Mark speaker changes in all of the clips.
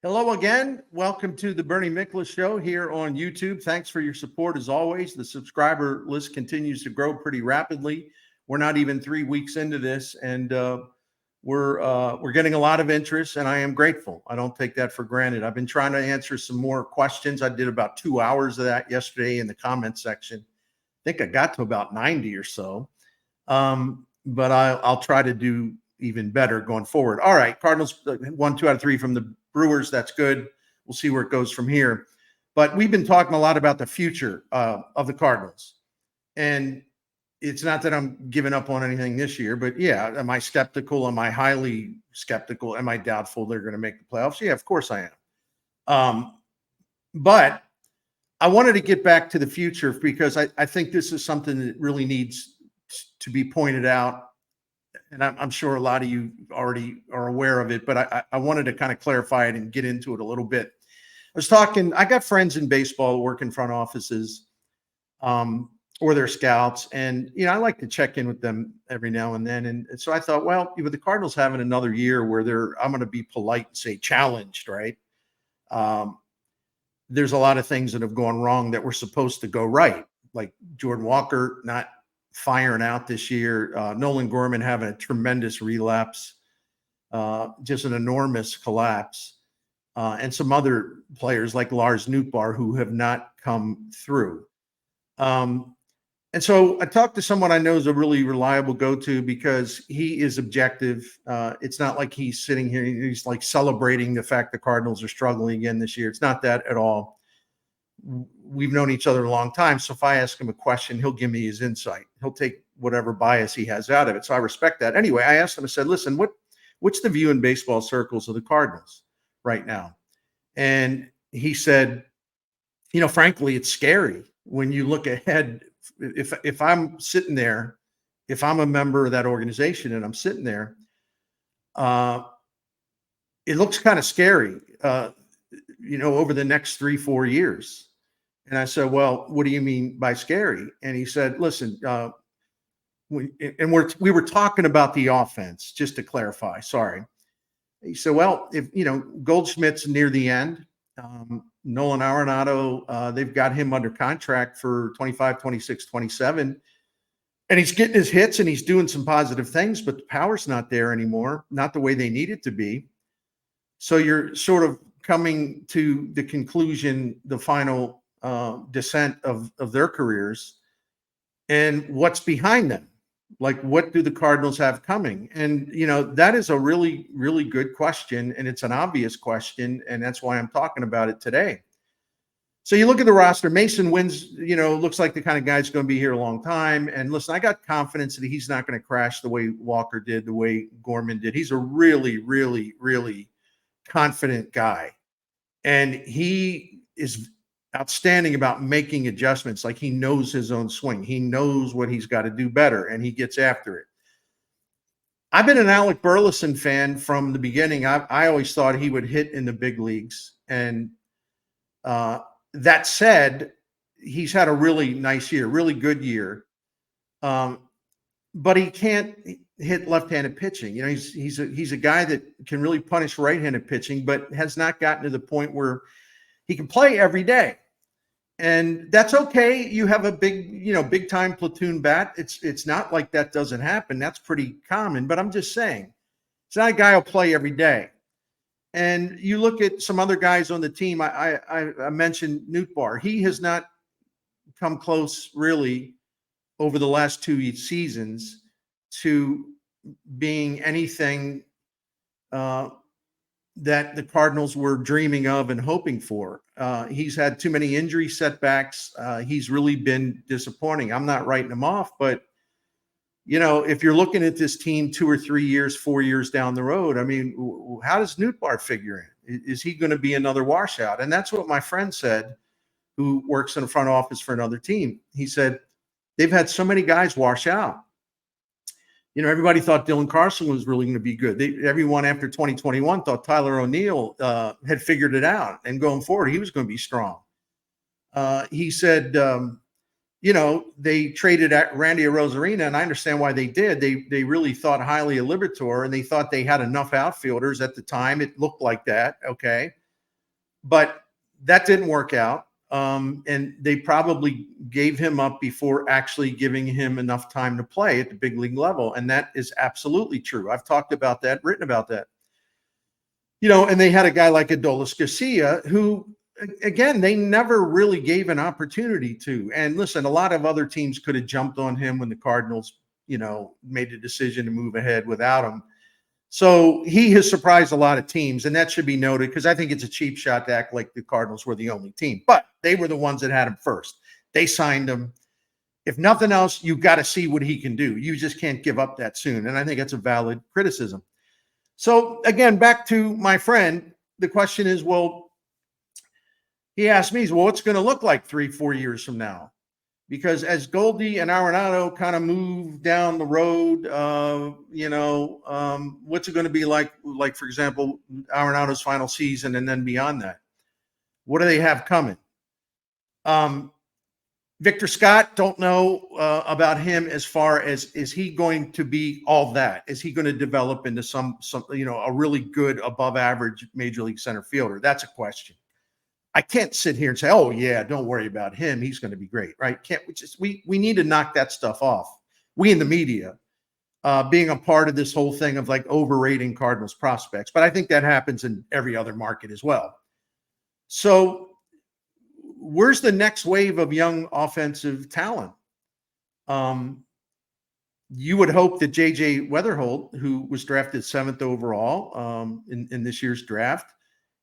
Speaker 1: Hello again. Welcome to the Bernie Miklasz Show here on YouTube. Thanks for your support as always. The subscriber list continues to grow pretty rapidly. We're not even 3 weeks into this, and we're getting a lot of interest, and I am grateful. I don't take that for granted. I've been trying to answer some more questions. I did about 2 hours of that yesterday in the comment section. I think I got to about 90 or so, but I'll try to do even better going forward. All right, Cardinals won 2 out of 3 from the Brewers. That's good. We'll see where it goes from here. But we've been talking a lot about the future of the Cardinals. And it's not that I'm giving up on anything this year, but yeah, am I skeptical? Am I highly skeptical? Am I doubtful they're going to make the playoffs? Yeah, of course I am. But I wanted to get back to the future because I think this is something that really needs to be pointed out. And I'm sure a lot of you already are aware of it, but I wanted to kind of clarify it and get into it a little bit. I got friends in baseball who work in front offices or they're scouts. And, I like to check in with them every now and then. And so I thought, well, with the Cardinals having another year where I'm going to be polite and say challenged, right? There's a lot of things that have gone wrong that were supposed to go right, like Jordan Walker not firing out this year, Nolan Gorman having a tremendous relapse, just an enormous collapse, and some other players like Lars Nootbaar who have not come through. And so I talked to someone I know is a really reliable go-to because he is objective. It's not like he's sitting here, he's like celebrating the fact the Cardinals are struggling again this year. It's not that at all. We've known each other a long time. So if I ask him a question, he'll give me his insight. He'll take whatever bias he has out of it. So I respect that. Anyway, I asked him, I said, listen, what's the view in baseball circles of the Cardinals right now? And he said, frankly, it's scary when you look ahead. If I'm sitting there, if I'm a member of that organization and I'm sitting there, it looks kind of scary, over the next 3-4 years. And I said, well, what do you mean by scary? And he said, listen, we were talking about the offense, just to clarify. Sorry. He said, well, if, Goldschmidt's near the end, Nolan Arenado, they've got him under contract for 25, 26, 27. And he's getting his hits and he's doing some positive things, but the power's not there anymore, not the way they need it to be. So you're sort of coming to the conclusion, the final descent of their careers, and what's behind them. Like, what do the Cardinals have coming? And, that is a really, really good question. And it's an obvious question. And that's why I'm talking about it today. So you look at the roster, Masyn Winn's, looks like the kind of guy that's going to be here a long time. And listen, I got confidence that he's not going to crash the way Walker did, the way Gorman did. He's a really, really, really confident guy. And he is outstanding about making adjustments. Like, he knows his own swing. He knows what he's got to do better, and he gets after it. I've been an Alec Burleson fan from the beginning. I always thought he would hit in the big leagues. And that said, he's had a really nice year, really good year. But he can't hit left-handed pitching. He's a guy that can really punish right-handed pitching, but has not gotten to the point where he can play every day. And that's okay. You have a big time platoon bat. It's not like that doesn't happen. That's pretty common, but I'm just saying, it's not a guy who'll play every day. And you look at some other guys on the team. I mentioned Nootbaar. He has not come close really over the last 2 seasons to being anything that the Cardinals were dreaming of and hoping for. He's had too many injury setbacks. He's really been disappointing. I'm not writing him off, but if you're looking at this team 2 or 3 years, 4 years down the road, I mean, how does Nootbaar figure in? Is he going to be another washout? And that's what my friend said, who works in the front office for another team. He said, they've had so many guys wash out. Everybody thought Dylan Carlson was really going to be good. Everyone after 2021 thought Tyler O'Neill had figured it out, and going forward, he was going to be strong. He said, they traded Randy Arozarena, and I understand why they did. They really thought highly of Liberatore, and they thought they had enough outfielders at the time. It looked like that, okay. but that didn't work out. And they probably gave him up before actually giving him enough time to play at the big league level. And that is absolutely true. I've talked about that, written about that. And they had a guy like Adolis Garcia who, again, they never really gave an opportunity to. And listen, a lot of other teams could have jumped on him when the Cardinals, made the decision to move ahead without him. So he has surprised a lot of teams, and that should be noted because I think it's a cheap shot to act like the Cardinals were the only team. But they were the ones that had him first. They signed him. If nothing else, you've got to see what he can do. You just can't give up that soon. And I think that's a valid criticism. So again, back to my friend, the question is, well, he asked me, well, what's going to look like 3-4 years from now? Because as Goldie and Arenado kind of move down the road, what's it going to be like, for example, Arenado's final season and then beyond that? What do they have coming? Victor Scott, don't know about him as far as, is he going to be all that? Is he going to develop into some a really good above average major league center fielder? That's a question. I can't sit here and say, oh yeah, don't worry about him. He's going to be great, right? We need to knock that stuff off. We in the media, being a part of this whole thing of like overrating Cardinals prospects, but I think that happens in every other market as well. So where's the next wave of young offensive talent? You would hope that JJ Wetherholt, who was drafted 7th overall in this year's draft,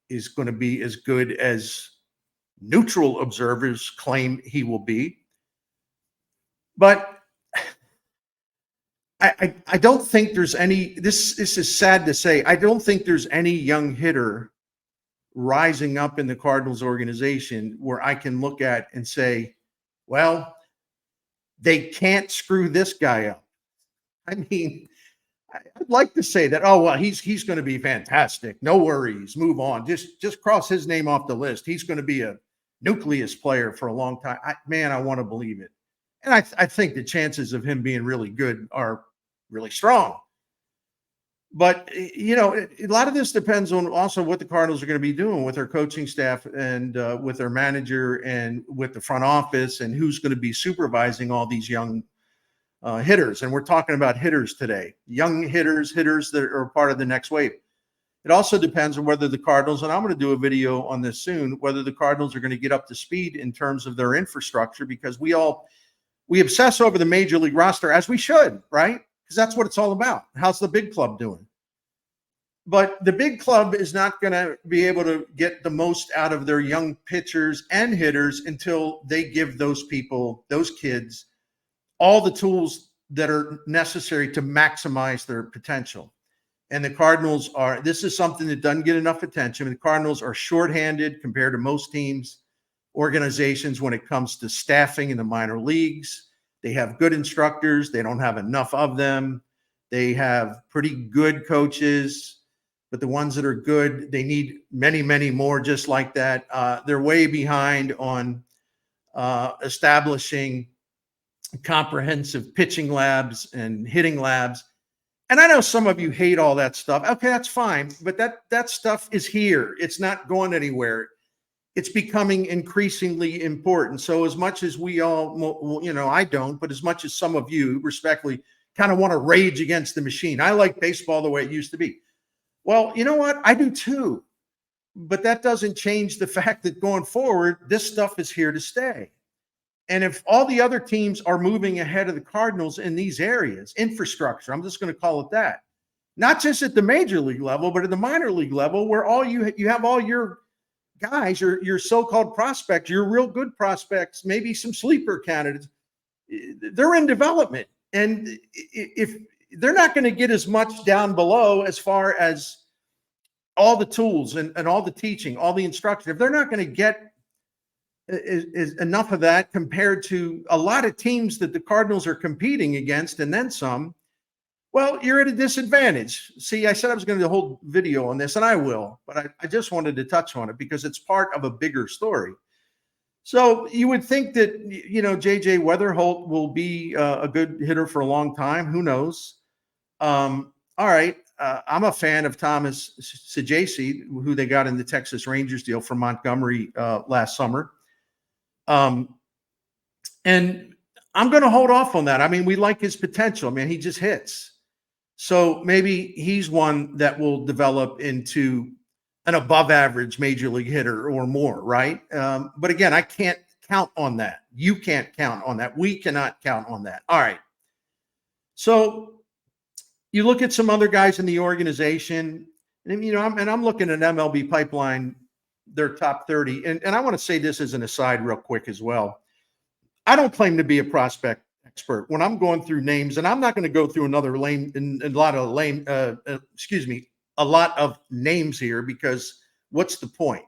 Speaker 1: is going to be as good as neutral observers claim he will be. But I don't think there's any, this is sad to say, I don't think there's any young hitter rising up in the Cardinals organization where I can look at and say, well, they can't screw this guy up. I mean, I'd like to say that, oh, well, he's going to be fantastic. No worries. Move on. Just cross his name off the list. He's going to be a nucleus player for a long time. I want to believe it. And I think the chances of him being really good are really strong. But, a lot of this depends on also what the Cardinals are going to be doing with their coaching staff and with their manager and with the front office and who's going to be supervising all these young hitters. And we're talking about hitters today, young hitters that are part of the next wave. It also depends on whether the Cardinals, and I'm going to do a video on this soon, whether the Cardinals are going to get up to speed in terms of their infrastructure, because we obsess over the major league roster, as we should, right? Because that's what it's all about. How's the big club doing? But the big club is not going to be able to get the most out of their young pitchers and hitters until they give those people, those kids, all the tools that are necessary to maximize their potential. And the Cardinals this is something that doesn't get enough attention. The Cardinals are shorthanded compared to most teams, organizations when it comes to staffing in the minor leagues. They have good instructors. They don't have enough of them. They have pretty good coaches, but the ones that are good, they need many, many more just like that. They're way behind on establishing comprehensive pitching labs and hitting labs. And I know some of you hate all that stuff. Okay, that's fine. But that stuff is here. It's not going anywhere. It's becoming increasingly important. So as much as we all, I don't, but as much as some of you respectfully kind of want to rage against the machine. I like baseball the way it used to be. Well, you know what? I do too. But that doesn't change the fact that going forward, this stuff is here to stay. And if all the other teams are moving ahead of the Cardinals in these areas, infrastructure, I'm just going to call it that, not just at the major league level, but at the minor league level, where all you have all your guys, your so-called prospects, your real good prospects, maybe some sleeper candidates, they're in development. And if they're not going to get as much down below as far as all the tools and all the teaching, all the instruction, if they're not going to get is enough of that compared to a lot of teams that the Cardinals are competing against and then some, well, you're at a disadvantage. See, I said I was going to do a whole video on this, and I will, but I just wanted to touch on it because it's part of a bigger story. So you would think that, JJ Wetherholt will be a good hitter for a long time. Who knows? All right. I'm a fan of Thomas Sajasi, who they got in the Texas Rangers deal from Montgomery last summer. And I'm going to hold off on that. I mean, we like his potential. I mean, he just hits. So maybe he's one that will develop into an above average major league hitter or more, right? But again, I can't count on that. You can't count on that. We cannot count on that. All right. So you look at some other guys in the organization, and I'm looking at MLB Pipeline, their top 30. And I want to say this as an aside real quick as well. I don't claim to be a prospect expert. When I'm going through names, and I'm not going to go through a lot of names here, because what's the point?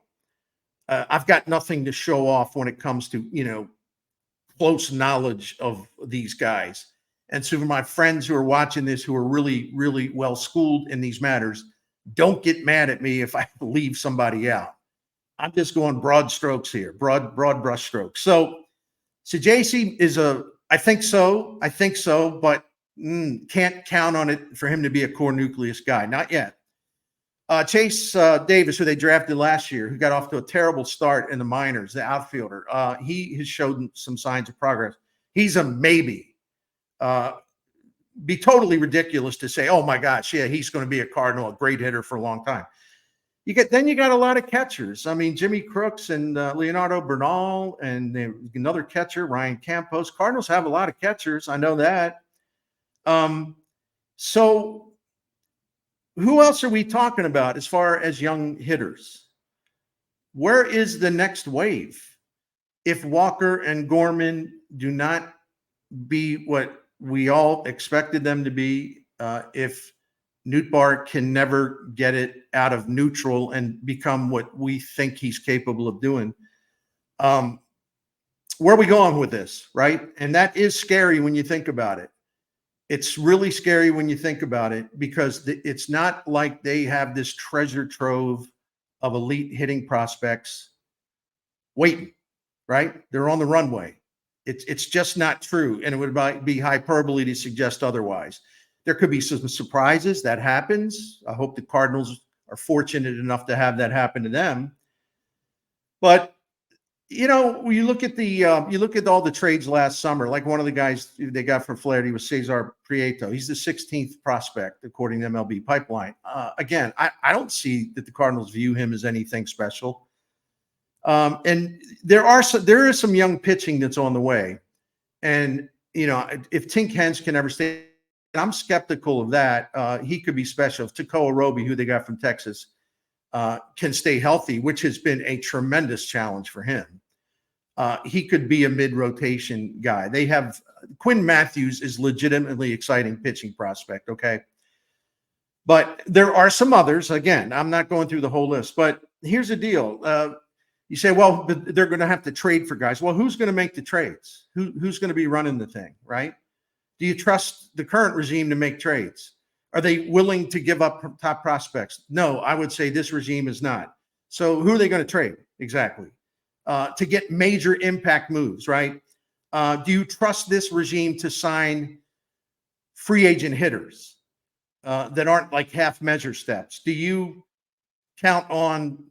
Speaker 1: I've got nothing to show off when it comes to, close knowledge of these guys. And so for my friends who are watching this, who are really, really well schooled in these matters, don't get mad at me if I leave somebody out. I'm just going broad strokes here, broad brush strokes. So Sajasi is I think so, but can't count on it for him to be a core nucleus guy. Not yet. Chase Davis, who they drafted last year, who got off to a terrible start in the minors, the outfielder. He has showed some signs of progress. He's a maybe. Be totally ridiculous to say, oh my gosh, yeah, he's going to be a Cardinal, a great hitter for a long time. You got a lot of catchers. I mean, Jimmy Crooks and Leonardo Bernal, and another catcher, Ryan Campos. Cardinals have a lot of catchers. I know that. So who else are we talking about as far as young hitters? Where is the next wave? If Walker and Gorman do not be what we all expected them to be, if Nootbaar can never get it out of neutral and become what we think he's capable of doing, where are we going with this, right? And that is scary when you think about it. It's really scary when you think about it, because it's not like they have this treasure trove of elite hitting prospects waiting, right? They're on the runway. It's just not true, and it would be hyperbole to suggest otherwise. There could be some surprises. That happens. I hope the Cardinals are fortunate enough to have that happen to them. But when you look at all the trades last summer, like one of the guys they got from Flaherty was Cesar Prieto. He's the 16th prospect according to MLB Pipeline. Again, I don't see that the Cardinals view him as anything special. And there is some young pitching that's on the way. And, if Tink Hens can ever stay, I'm skeptical of that. He could be special. If Tekoa Roby, who they got from Texas, can stay healthy, which has been a tremendous challenge for him. He could be a mid-rotation guy. They have Quinn Matthews is legitimately exciting pitching prospect. Okay. But there are some others. Again, I'm not going through the whole list, but here's the deal. You say, well, they're going to have to trade for guys. Well, who's going to make the trades? Who's going to be running the thing, right? Do you trust the current regime to make trades? Are they willing to give up top prospects? No, I would say this regime is not. So who are they going to trade exactly to get major impact moves, right? Do you trust this regime to sign free agent hitters that aren't like half measure steps? Do you count on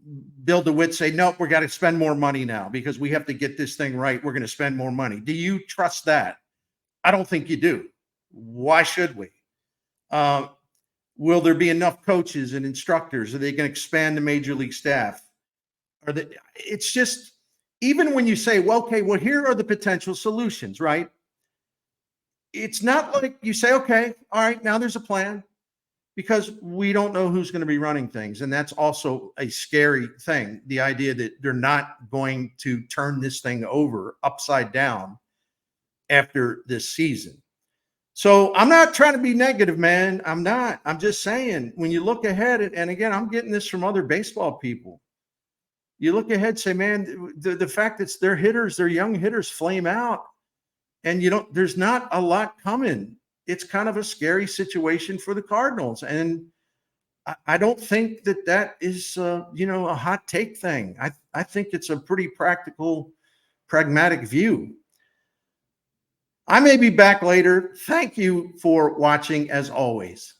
Speaker 1: Bill DeWitt say, nope, we got to spend more money now because we have to get this thing right. We're going to spend more money. Do you trust that? I don't think you do. Why should we? Will there be enough coaches and instructors? Are they going to expand the major league staff? It's just, even when you say, well, okay, well, here are the potential solutions, right? It's not like you say, okay, all right, now there's a plan, because we don't know who's going to be running things. And that's also a scary thing. The idea that they're not going to turn this thing over upside down after this season. So I'm not trying to be negative, man. I'm not. I'm just saying, when you look ahead, and again, I'm getting this from other baseball people. You look ahead, say, man, the fact that their young hitters flame out, and there's not a lot coming. It's kind of a scary situation for the Cardinals. And I don't think that is, a hot take thing. I think it's a pretty practical, pragmatic view. I may be back later. Thank you for watching, as always.